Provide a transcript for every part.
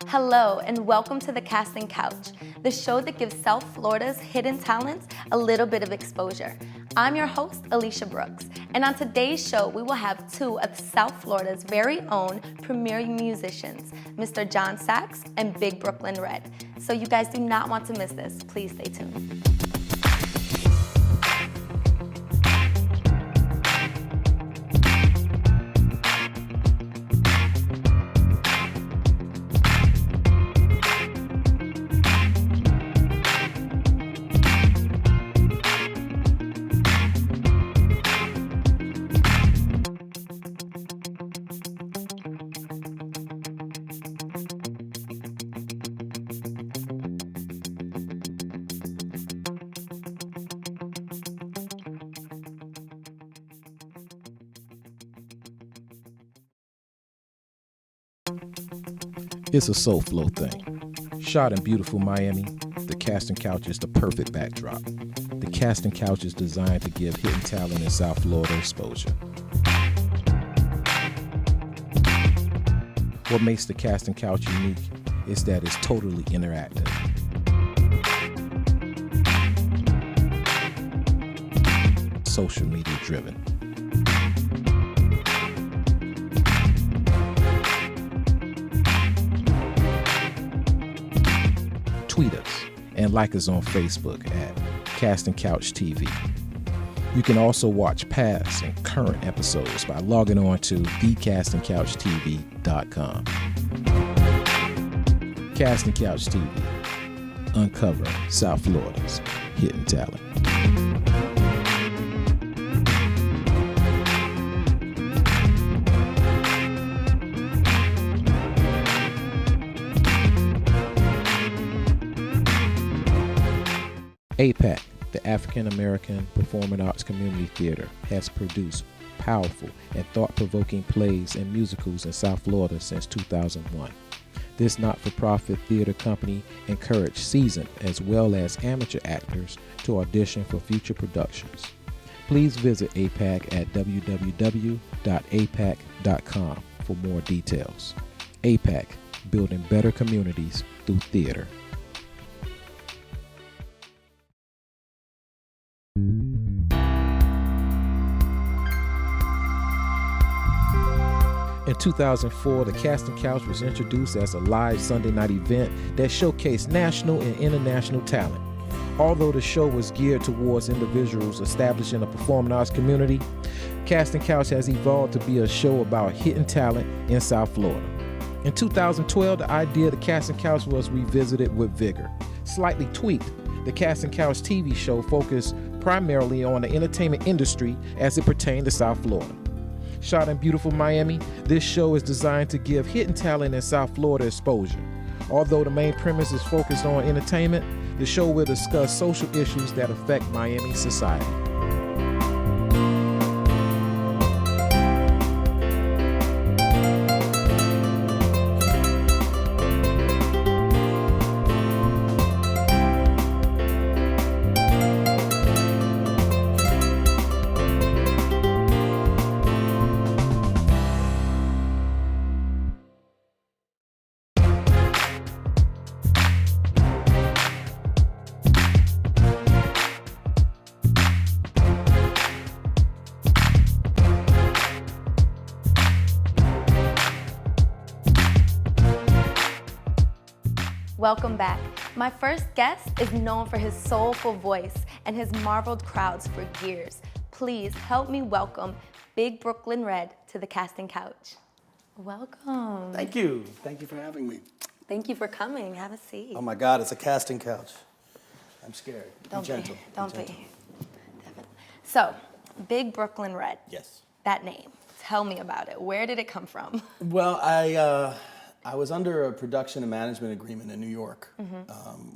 Hello, and welcome to the Casting Couch, the show that gives South Florida's hidden talents a little bit of exposure. I'm your host, Alicia Brooks, and on today's show, we will have two of South Florida's very own premier musicians, Mr. Jon Saxx and Big Brooklyn Red. So you guys do not want to miss this. Please stay tuned. It's a soul flow thing. Shot in beautiful Miami, the Casting Couch is the perfect backdrop. The Casting Couch is designed to give hidden talent in South Florida exposure. What makes the Casting Couch unique is that it's totally interactive. Social media driven. Tweet us and like us on Facebook at Casting Couch TV. You can also watch past and current episodes by logging on to thecastingcouchtv.com. Casting Couch TV, uncovering South Florida's hidden talent. AIPAC, the African American Performing Arts Community Theater, has produced powerful and thought-provoking plays and musicals in South Florida since 2001. This not-for-profit theater company encouraged seasoned as well as amateur actors to audition for future productions. Please visit AIPAC at www.aipac.com for more details. AIPAC, building better communities through theater. In 2004, the Casting Couch was introduced as a live Sunday night event that showcased national and international talent. Although the show was geared towards individuals establishing a performing arts community, Casting Couch has evolved to be a show about hidden talent in South Florida. In 2012, the idea of the Casting Couch was revisited with vigor. Slightly tweaked, the Casting Couch TV show focused primarily on the entertainment industry as it pertained to South Florida. Shot in beautiful Miami, this show is designed to give hidden talent in South Florida exposure. Although the main premise is focused on entertainment, the show will discuss social issues that affect Miami society. Welcome back. My first guest is known for his soulful voice and has marveled crowds for years. Please help me welcome Big Brooklyn Red to the Casting Couch. Welcome. Thank you. Thank you for having me. Thank you for coming. Have a seat. Oh my God, it's a casting couch. I'm scared. Don't be gentle. be. Don't be. Definitely. So, Big Brooklyn Red. Yes. That name. Tell me about it. Where did it come from? Well, I was under a production and management agreement in New York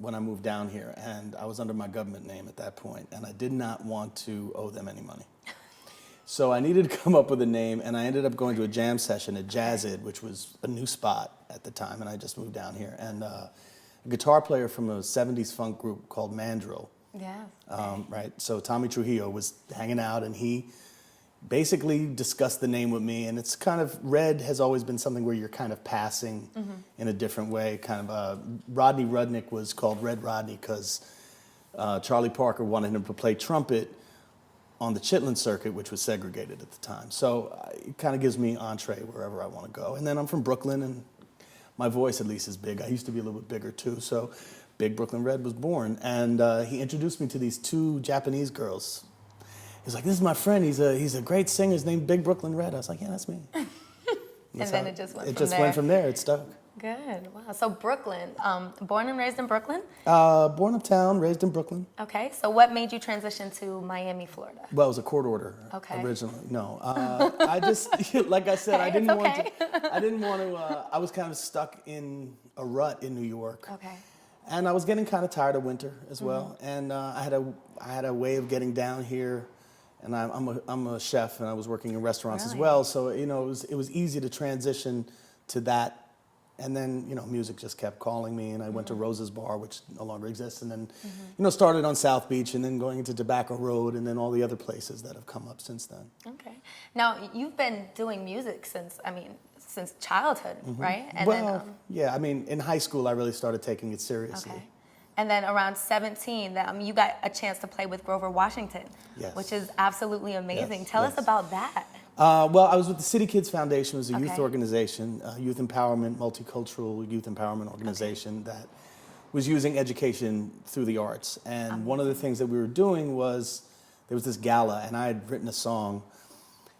when I moved down here, and I was under my government name at that point, and I did not want to owe them any money. So I needed to come up with a name, and I ended up going to a jam session at Jazzid, which was a new spot at the time, and I just moved down here. And a guitar player from a 70s funk group called Mandrill. Yeah. Right. So Tommy Trujillo was hanging out, and he basically discussed the name with me. And it's kind of, Red has always been something where you're kind of passing in a different way. Kind of, Rodney Rudnick was called Red Rodney because Charlie Parker wanted him to play trumpet on the Chitlin circuit, which was segregated at the time. So it kind of gives me entree wherever I want to go. And then I'm from Brooklyn, and my voice at least is big. I used to be a little bit bigger too, so Big Brooklyn Red was born. And he introduced me to these two Japanese girls. He's like, this is my friend, he's a great singer, his name's Big Brooklyn Red. I was like, yeah, that's me. And then it just went from there. It just went from there, it stuck. Good, wow. So Brooklyn, born and raised in Brooklyn? Born uptown, raised in Brooklyn. Okay, so what made you transition to Miami, Florida? Well, it was a court order originally. No, I just, like I said, I didn't want to, I was kind of stuck in a rut in New York. Okay. And I was getting kind of tired of winter as well. And I had a way of getting down here. And I'm a chef, and I was working in restaurants as well. So, you know, it was easy to transition to that. And then, you know, music just kept calling me, and I went to Rose's Bar, which no longer exists, and then, you know, started on South Beach, and then going into Tobacco Road, and then all the other places that have come up since then. Okay. Now, you've been doing music since childhood, right? And well, yeah, I mean, in high school, I really started taking it seriously. Okay. And then around 17, you got a chance to play with Grover Washington, which is absolutely amazing. Tell us about that. Well, I was with the City Kids Foundation. It was a youth organization, youth empowerment, multicultural youth empowerment organization that was using education through the arts. And one of the things that we were doing was, there was this gala, and I had written a song,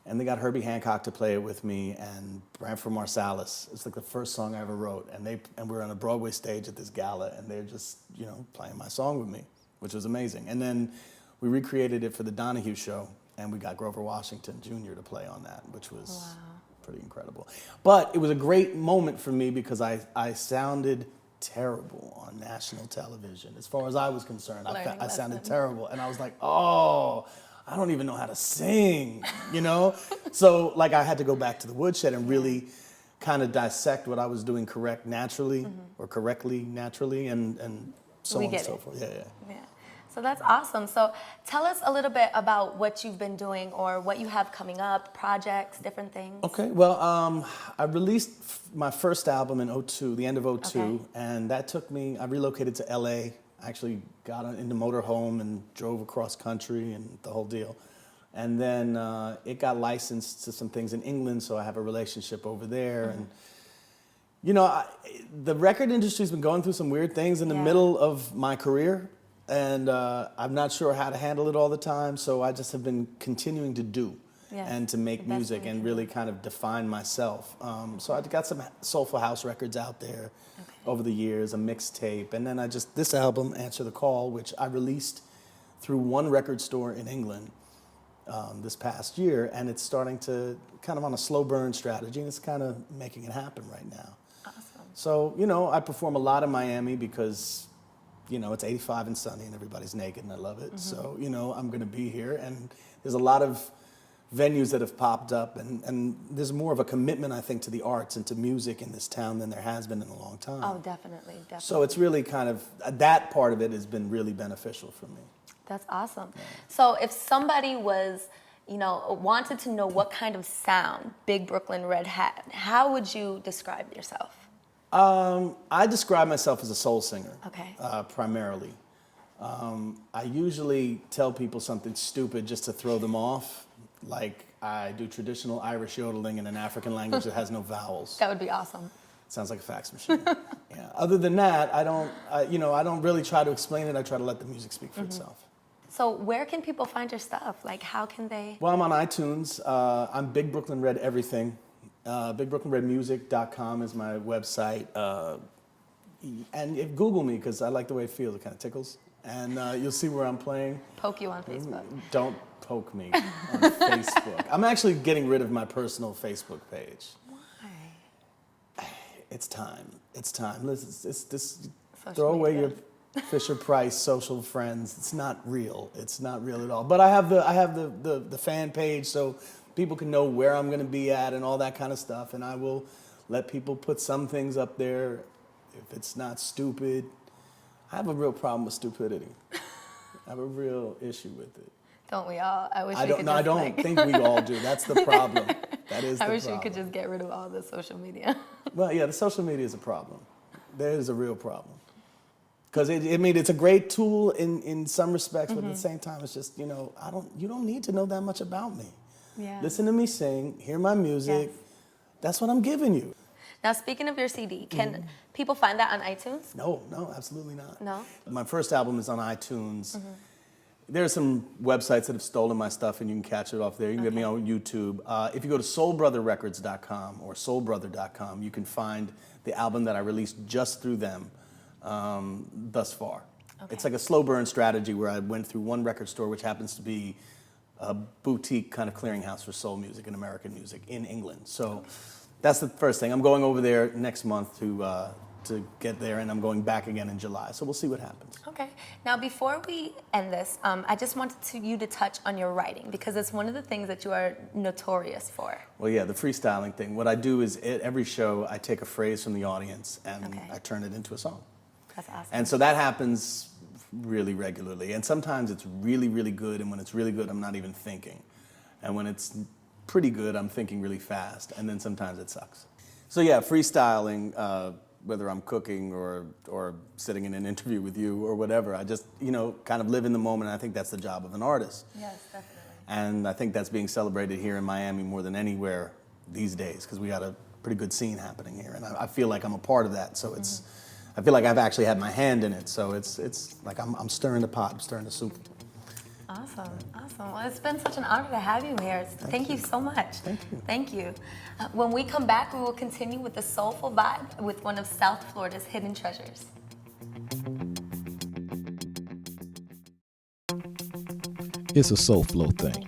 and they got Herbie Hancock to play it with me, and Branford Marsalis. It's like the first song I ever wrote, and we were on a Broadway stage at this gala, and they're just, you know, playing my song with me, which was amazing. And then we recreated it for the Donahue show, and we got Grover Washington Jr. to play on that, which was pretty incredible. But it was a great moment for me because I sounded terrible on national television. As far as I was concerned, I sounded terrible. And I was like, oh, I don't even know how to sing, you know? So like I had to go back to the woodshed and really kind of dissect what I was doing correctly naturally, and so on and so forth. Yeah. So that's awesome. So tell us a little bit about what you've been doing or what you have coming up, projects, different things. Okay, well, I released my first album in the end of 2002, and that took me, I relocated to LA. I actually got in the motorhome and drove across country and the whole deal. And then it got licensed to some things in England, so I have a relationship over there. And you know, the record industry's been going through some weird things in the middle of my career. And I'm not sure how to handle it all the time, so I just have been continuing to do and to make music and really kind of define myself. So I've got some soulful house records out there over the years, a mixtape, and then this album, Answer the Call, which I released through one record store in England this past year, and it's starting to kind of on a slow burn strategy, and it's kind of making it happen right now. Awesome. So, you know, I perform a lot in Miami because, you know, it's 85 and sunny and everybody's naked and I love it. So, you know, I'm going to be here. And there's a lot of venues that have popped up. And there's more of a commitment, I think, to the arts and to music in this town than there has been in a long time. Oh, definitely. So it's really kind of, that part of it has been really beneficial for me. That's awesome. Yeah. So if somebody was, you know, wanted to know what kind of sound Big Brooklyn Red had, how would you describe yourself? I describe myself as a soul singer, primarily. I usually tell people something stupid just to throw them off, like I do traditional Irish yodeling in an African language that has no vowels. That would be awesome. Sounds like a fax machine. Other than that, I don't really try to explain it. I try to let the music speak for itself. So where can people find your stuff? Like, how can they? Well, I'm on iTunes. I'm Big Brooklyn Red everything. BigBrooklynRedMusic.com is my website. And Google me, because I like the way it feels. It kind of tickles. And you'll see where I'm playing. Poke you on Facebook. Don't poke me on Facebook. I'm actually getting rid of my personal Facebook page. Why? It's time. It's time. Listen, throw away your Fisher-Price social friends. It's not real. It's not real at all. But I have the fan page, so people can know where I'm going to be at and all that kind of stuff. And I will let people put some things up there if it's not stupid. I have a real problem with stupidity. I have a real issue with it. Don't we all? I wish I we don't. could No, I just, don't like... think we all do. That's the problem. That is the I wish problem. we could just get rid of all the social media. Well, yeah, the social media is a problem. There is a real problem. Because it's a great tool in some respects, but at the same time, it's just, you don't need to know that much about me. Yeah. Listen to me sing, hear my music. Yes. That's what I'm giving you. Now, speaking of your CD, can people find that on iTunes? No, absolutely not. No? My first album is on iTunes. There are some websites that have stolen my stuff, and you can catch it off there. You can get me on YouTube. If you go to soulbrotherrecords.com or soulbrother.com, you can find the album that I released just through them thus far. Okay. It's like a slow burn strategy where I went through one record store, which happens to be a boutique kind of clearinghouse for soul music and American music in England. So that's the first thing. I'm going over there next month to get there, and I'm going back again in July. So we'll see what happens. Okay. Now, before we end this, I just wanted you to touch on your writing, because it's one of the things that you are notorious for. Well, yeah, the freestyling thing. What I do is at every show, I take a phrase from the audience and I turn it into a song. That's awesome. And so that happens really regularly. And sometimes it's really, really good, and when it's really good, I'm not even thinking. And when it's pretty good, I'm thinking really fast, and then sometimes it sucks. So yeah, freestyling, whether I'm cooking or sitting in an interview with you or whatever, I just, kind of live in the moment, and I think that's the job of an artist. Yes, definitely. And I think that's being celebrated here in Miami more than anywhere these days, because we got a pretty good scene happening here, and I feel like I'm a part of that, so it's, I feel like I've actually had my hand in it, so it's like I'm stirring the pot, I'm stirring the soup. Awesome. Well, it's been such an honor to have you here. Thank you so much. Thank you. When we come back, we will continue with the soulful vibe with one of South Florida's hidden treasures. It's a soul flow thing.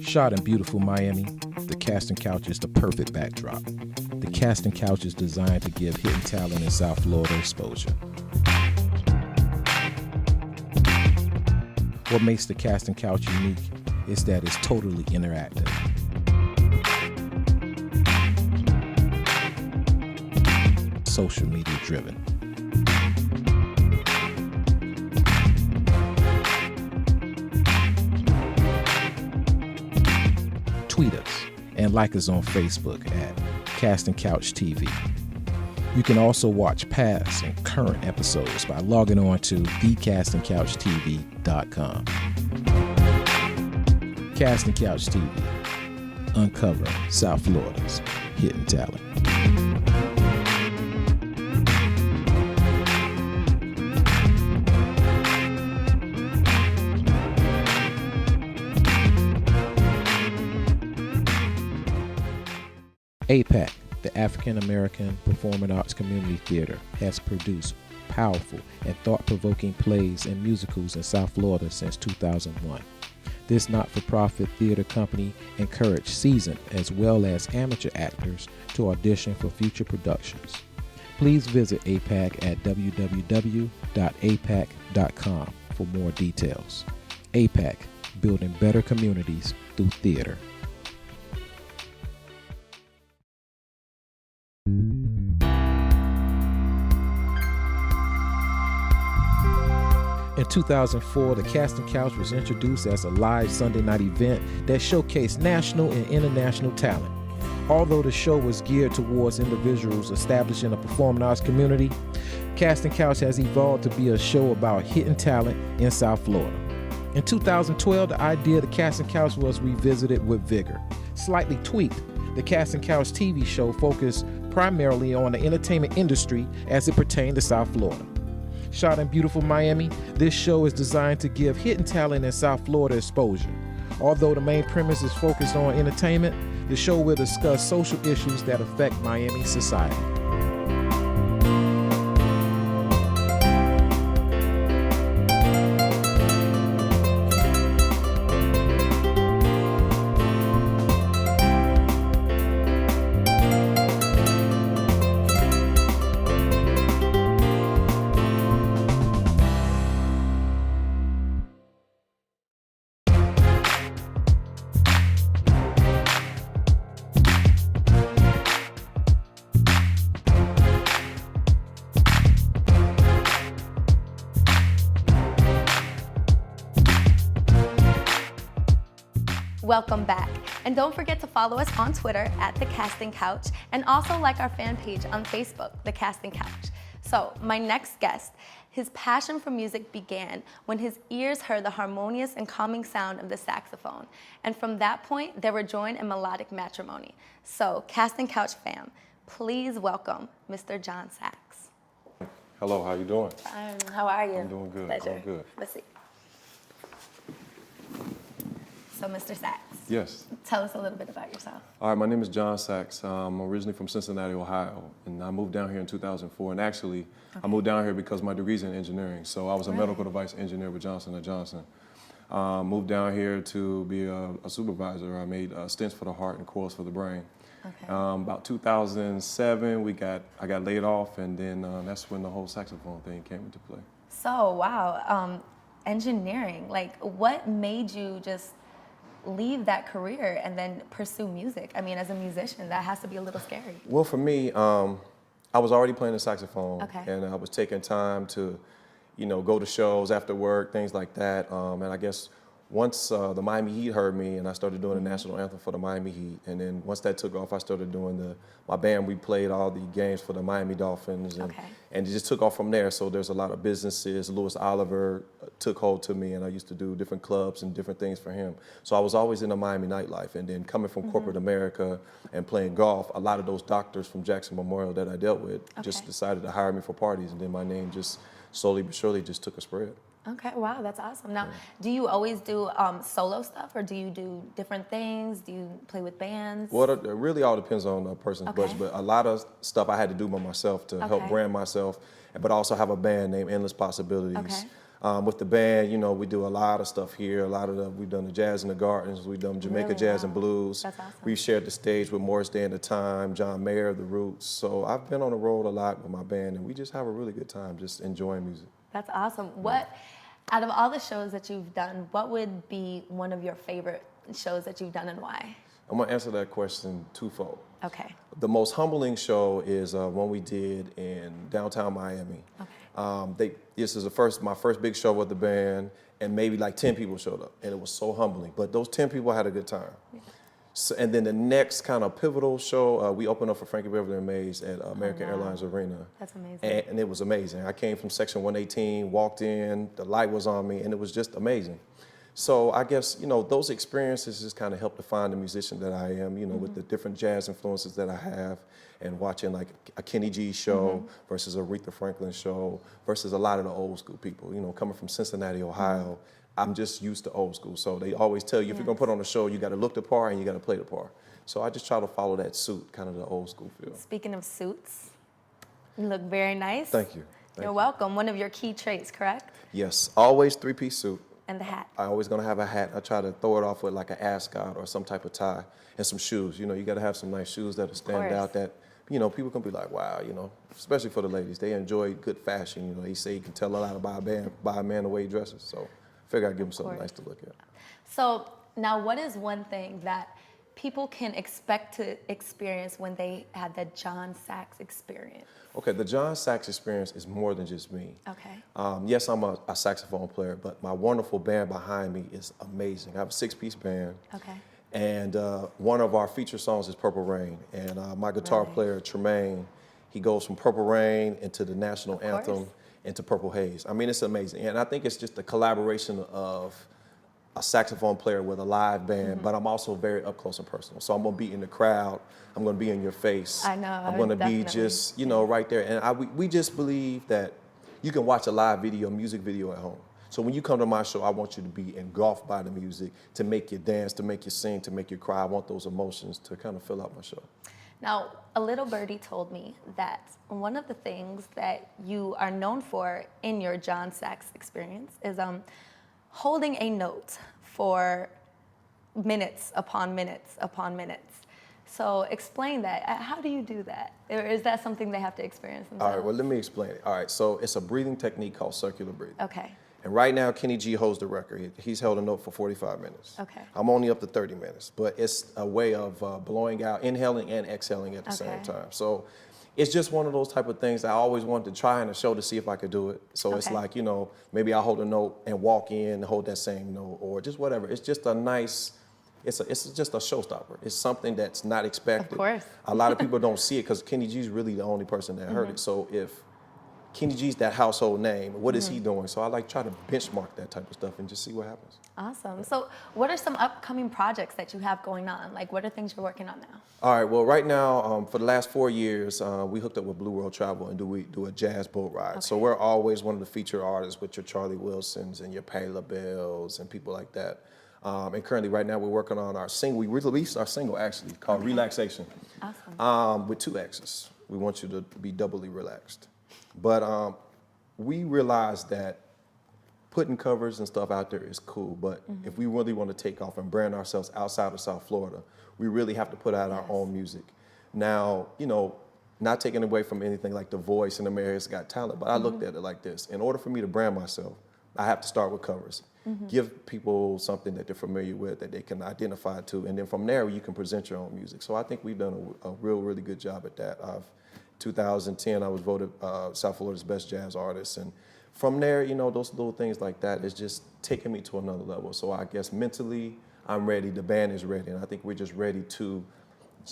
Shot in beautiful Miami, the Casting Couch is the perfect backdrop. The Casting Couch is designed to give hidden talent in South Florida exposure. What makes the Casting Couch unique is that it's totally interactive. Social media driven. Tweet us and like us on Facebook at Casting Couch TV. You can also watch past and current episodes by logging on to thecastingcouchtv.com. Casting Couch TV, uncovering South Florida's hidden talent. AIPAC, the African American Performing Arts Community Theater, has produced powerful and thought-provoking plays and musicals in South Florida since 2001. This not-for-profit theater company encouraged seasoned as well as amateur actors to audition for future productions. Please visit AIPAC at www.aipac.com for more details. AIPAC, building better communities through theater. In 2004, the Casting Couch was introduced as a live Sunday night event that showcased national and international talent. Although the show was geared towards individuals establishing a performing arts community, Casting Couch has evolved to be a show about hidden talent in South Florida. In 2012, the idea of the Casting Couch was revisited with vigor. Slightly tweaked, the Casting Couch TV show focused primarily on the entertainment industry as it pertained to South Florida. Shot in beautiful Miami, this show is designed to give hidden talent in South Florida exposure. Although the main premise is focused on entertainment, the show will discuss social issues that affect Miami society. Welcome back. And don't forget to follow us on Twitter at The Casting Couch and also like our fan page on Facebook, The Casting Couch. So my next guest, his passion for music began when his ears heard the harmonious and calming sound of the saxophone. And from that point, they were joined in melodic matrimony. So Casting Couch fam, please welcome Mr. Jon Sax. Hello, how you doing? How are you? I'm doing good. Pleasure. I'm good. Let's see. So Mr. Sax. Yes. Tell us a little bit about yourself. All right, my name is Jon Sax. I'm originally from Cincinnati, Ohio, and I moved down here in 2004. And actually, I moved down here because my degree's in engineering. So I was a medical device engineer with Johnson & Johnson. Moved down here to be a supervisor. I made stents for the heart and coils for the brain. Okay. About 2007, I got laid off, and then that's when the whole saxophone thing came into play. So, wow, engineering, like what made you just leave that career and then pursue music? I mean, as a musician, that has to be a little scary. Well, for me, I was already playing the saxophone, Okay. and I was taking time to, go to shows after work, things like that. And I guess once the Miami Heat heard me, and I started doing the national anthem for the Miami Heat, and then once that took off, I started doing my band. We played all the games for the Miami Dolphins, and it just took off from there. So there's a lot of businesses. Louis Oliver took hold to me, and I used to do different clubs and different things for him. So I was always in the Miami nightlife, and then coming from corporate America and playing golf, a lot of those doctors from Jackson Memorial that I dealt with just decided to hire me for parties, and then my name just slowly but surely just took a spread. Okay, wow, that's awesome. Now, do you always do solo stuff, or do you do different things? Do you play with bands? Well, it really all depends on a person's budget, but a lot of stuff I had to do by myself to help brand myself, but I also have a band named Endless Possibilities. Okay. With the band, we do a lot of stuff here. We've done the Jazz in the Gardens, we've done Jamaica Jazz and Blues. That's awesome. We've shared the stage with Morris Day and the Time, John Mayer of the Roots. So I've been on the road a lot with my band, and we just have a really good time just enjoying music. That's awesome. Out of all the shows that you've done, what would be one of your favorite shows that you've done, and why? I'm gonna answer that question twofold. Okay. The most humbling show is one we did in downtown Miami. Okay. This is my first big show with the band, and maybe like 10 people showed up, and it was so humbling. But those 10 people had a good time. Yeah. So, and then the next kind of pivotal show, we opened up for Frankie Beverly and Mays at American Airlines Arena. That's amazing. And it was amazing. I came from Section 118, walked in, the light was on me, and it was just amazing. So I guess, those experiences just kind of helped define the musician that I am, with the different jazz influences that I have, and watching like a Kenny G show versus a Aretha Franklin show versus a lot of the old school people, coming from Cincinnati, Ohio. I'm just used to old school. So they always tell you, if you're gonna put on a show, you gotta look the part and you gotta play the part. So I just try to follow that suit, kind of the old school feel. Speaking of suits, you look very nice. Thank you. You're welcome. One of your key traits, correct? Yes, always three-piece suit. And the hat. I always gonna have a hat. I try to throw it off with like an ascot or some type of tie and some shoes. You gotta have some nice shoes that'll stand out that, people can be like, wow, especially for the ladies. They enjoy good fashion. They say you can tell a lot about a man the way he dresses. So I figure I'd give him something nice to look at. So now what is one thing that people can expect to experience when they have the Jon Sax experience? Okay, the Jon Sax experience is more than just me. Okay. Yes, I'm a saxophone player, but my wonderful band behind me is amazing. I have a 6-piece band. Okay. And one of our feature songs is Purple Rain. And my guitar player, Tremaine, he goes from Purple Rain into the national anthem into Purple Haze. I mean, it's amazing. And I think it's just the collaboration of a saxophone player with a live band, but I'm also very up close and personal. So I'm gonna be in the crowd, I'm gonna be in your face. I know. I'm gonna be just, right there. And we just believe that you can watch a live video, music video at home. So when you come to my show, I want you to be engulfed by the music, to make you dance, to make you sing, to make you cry. I want those emotions to kind of fill out my show. Now, a little birdie told me that one of the things that you are known for in your Jon Sax experience is holding a note for minutes upon minutes upon minutes. So explain that. How do you do that? Or is that something they have to experience themselves? All right, well, let me explain it. All right, so it's a breathing technique called circular breathing. Okay. And right now, Kenny G holds the record. He's held a note for 45 minutes. Okay. I'm only up to 30 minutes, but it's a way of blowing out, inhaling and exhaling at the same time. So it's just one of those type of things I always wanted to try in a show to see if I could do it. So it's like, maybe I'll hold a note and walk in and hold that same note or just whatever. It's just a nice it's just a showstopper. It's something that's not expected. Of course. A lot of people don't see it because Kenny G's really the only person that heard it. So if Kenny G's that household name, what is he doing? So I like try to benchmark that type of stuff and just see what happens. Awesome. So what are some upcoming projects that you have going on? Like, what are things you're working on now? All right, well, right now, for the last 4 years, we hooked up with Blue World Travel and we do a jazz boat ride. Okay. So we're always one of the featured artists with your Charlie Wilsons and your Patti LaBelle's and people like that. And currently, right now, we're working on our single. We released our single, actually, called Relaxation. Awesome. With 2 X's. We want you to be doubly relaxed. But we realized that putting covers and stuff out there is cool, but if we really want to take off and brand ourselves outside of South Florida, we really have to put out our own music. Now, you know, not taking away from anything like The Voice and America's Got Talent, but I looked at it like this. In order for me to brand myself, I have to start with covers. Give people something that they're familiar with, that they can identify to, and then from there, you can present your own music. So I think we've done a really good job at that. 2010, I was voted South Florida's best jazz artist, and from there, you know, those little things like that is just taking me to another level. So I guess mentally, I'm ready, the band is ready, and I think we're just ready to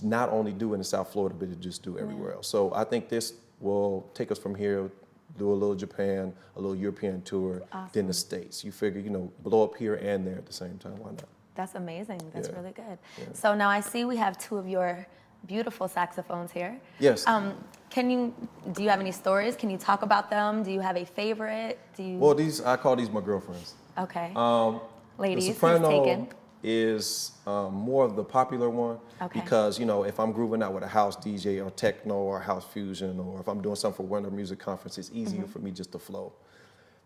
not only do it in South Florida, but to just do everywhere else. So I think this will take us from here, do a little Japan, a little European tour, then the States. You figure, you know, blow up here and there at the same time, why not? That's amazing. That's really good. Yeah. So now I see we have 2 of your beautiful saxophones here. Yes. Do you have any stories? Can you talk about them? Do you have a favorite? Well, I call these my girlfriends. Okay. The Ladies, who's soprano taken? is more of the popular one because, you know, if I'm grooving out with a house DJ or techno or house fusion, or if I'm doing something for Winter Music Conference, it's easier for me just to flow.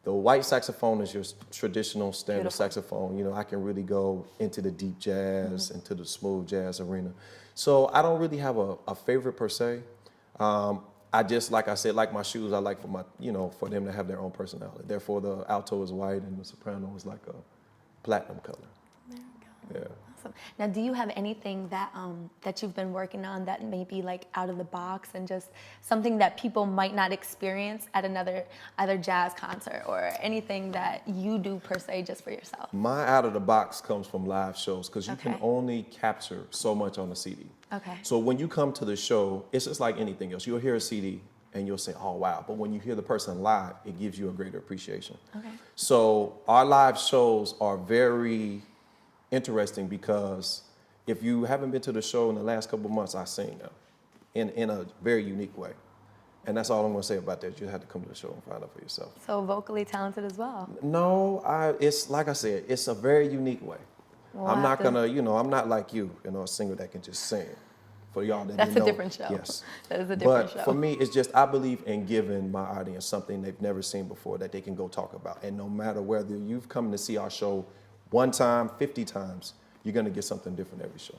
The white saxophone is your traditional standard saxophone. You know, I can really go into the deep jazz, into the smooth jazz arena. So I don't really have a favorite per se. I just, like I said, like my shoes, I like for my, you know, for them to have their own personality. Therefore, the alto is white and the soprano is like a platinum color. There we go. Yeah. Awesome. Now, do you have anything that that you've been working on that may be like out of the box and just something that people might not experience at another either jazz concert or anything that you do per se just for yourself? My out of the box comes from live shows because you can only capture so much on a CD. Okay. So when you come to the show, it's just like anything else. You'll hear a CD and you'll say, oh, wow. But when you hear the person live, it gives you a greater appreciation. Okay. So our live shows are very interesting because if you haven't been to the show in the last couple of months, I sing them in a very unique way. And that's all I'm going to say about that. You have to come to the show and find out for yourself. So vocally talented as well? No, it's like I said, it's a very unique way. Well, I'm not going to, you know, I'm not like you know, a singer that can just sing. For y'all that That's know, a different show. Yes. That is a different show. But for me, it's just I believe in giving my audience something they've never seen before that they can go talk about. And no matter whether you've come to see our show 1 time, 50 times, you're going to get something different every show.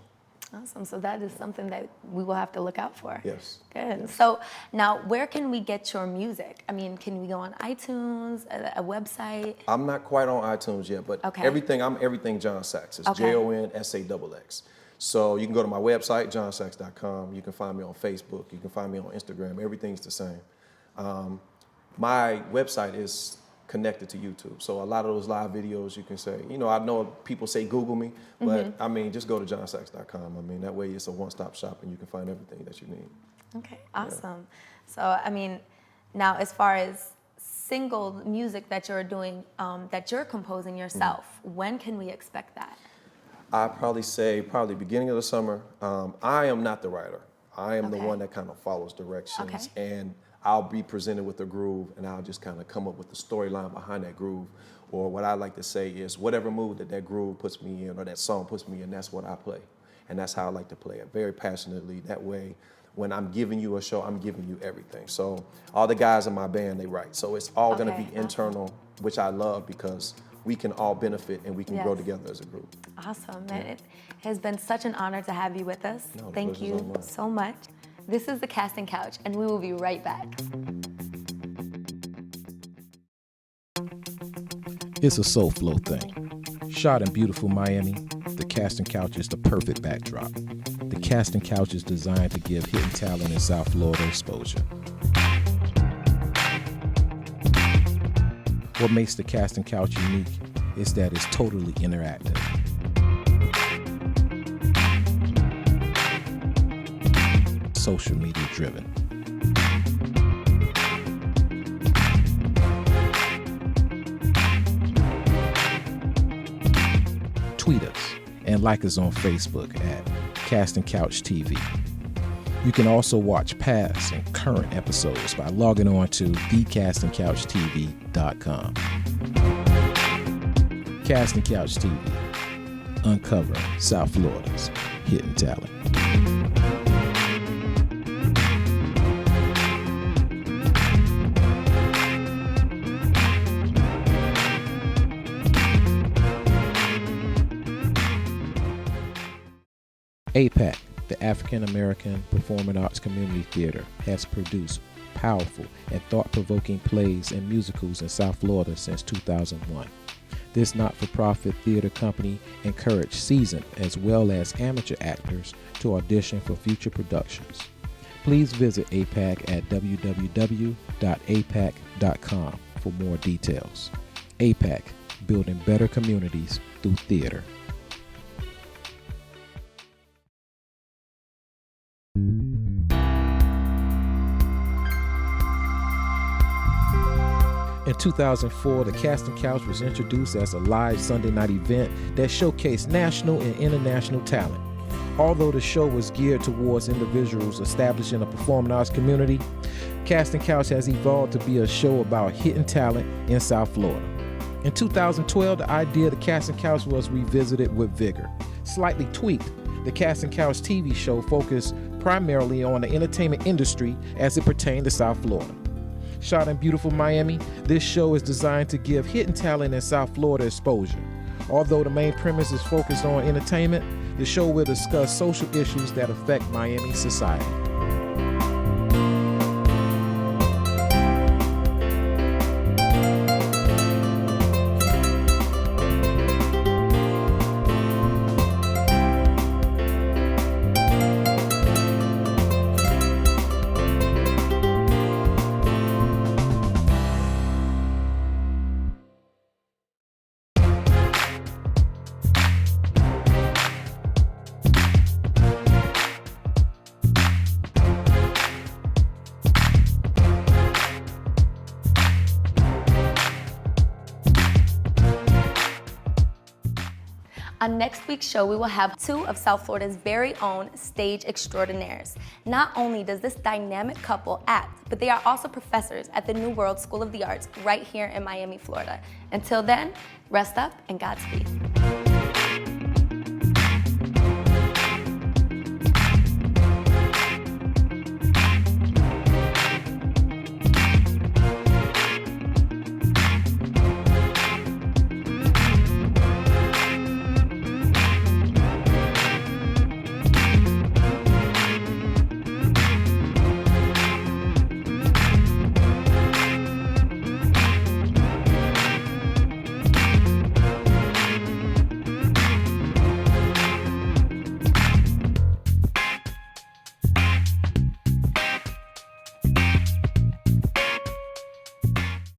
Awesome. So that is something that we will have to look out for. Yes. Good. Yes. So now, where can we get your music? I mean, can we go on iTunes, a website? I'm not quite on iTunes yet, but I'm everything Jon Sax. It's JONSAXX. So you can go to my website, jonsax.com. You can find me on Facebook. You can find me on Instagram. Everything's the same. My website is connected to YouTube. So a lot of those live videos you can say, you know, I know people say Google me, but I mean, just go to jonsax.com. I mean, that way it's a one-stop shop and you can find everything that you need. Okay, awesome. Yeah. So, I mean, now as far as single music that you're doing, that you're composing yourself, when can we expect that? I'd probably say beginning of the summer. I am not the writer. I am the one that kind of follows directions, and I'll be presented with a groove, and I'll just kind of come up with the storyline behind that groove. Or what I like to say is whatever mood that groove puts me in or that song puts me in, that's what I play. And that's how I like to play it, very passionately. That way, when I'm giving you a show, I'm giving you everything. So all the guys in my band, they write. So it's all going to be internal, which I love because we can all benefit and we can grow together as a group. Awesome. Yeah. It has been such an honor to have you with us. No, thank you so much. This is the Casting Couch, and we will be right back. It's a soul flow thing. Shot in beautiful Miami, the Casting Couch is the perfect backdrop. The Casting Couch is designed to give hidden talent in South Florida exposure. What makes the Casting Couch unique is that it's totally interactive. social media driven. Tweet us and like us on Facebook at Casting Couch TV. You can also watch past and current episodes by logging on to thecastingcouchtv.com. Casting Couch TV, uncovering South Florida's hidden talent. AIPAC, the African American Performing Arts Community Theater, has produced powerful and thought-provoking plays and musicals in South Florida since 2001. This not-for-profit theater company encouraged seasoned as well as amateur actors to audition for future productions. Please visit AIPAC at www.aipac.com for more details. AIPAC, building better communities through theater. In 2004, the Casting Couch was introduced as a live Sunday night event that showcased national and international talent. Although the show was geared towards individuals establishing a performing arts community, Casting Couch has evolved to be a show about hidden talent in South Florida. In 2012, the idea of the Casting Couch was revisited with vigor. Slightly tweaked, the Casting Couch TV show focused primarily on the entertainment industry as it pertained to South Florida. Shot in beautiful Miami, this show is designed to give hidden talent in South Florida exposure. Although the main premise is focused on entertainment, the show will discuss social issues that affect Miami society. On next week's show, we will have two of South Florida's very own stage extraordinaires. Not only does this dynamic couple act, but they are also professors at the New World School of the Arts right here in Miami, Florida. Until then, rest up and Godspeed.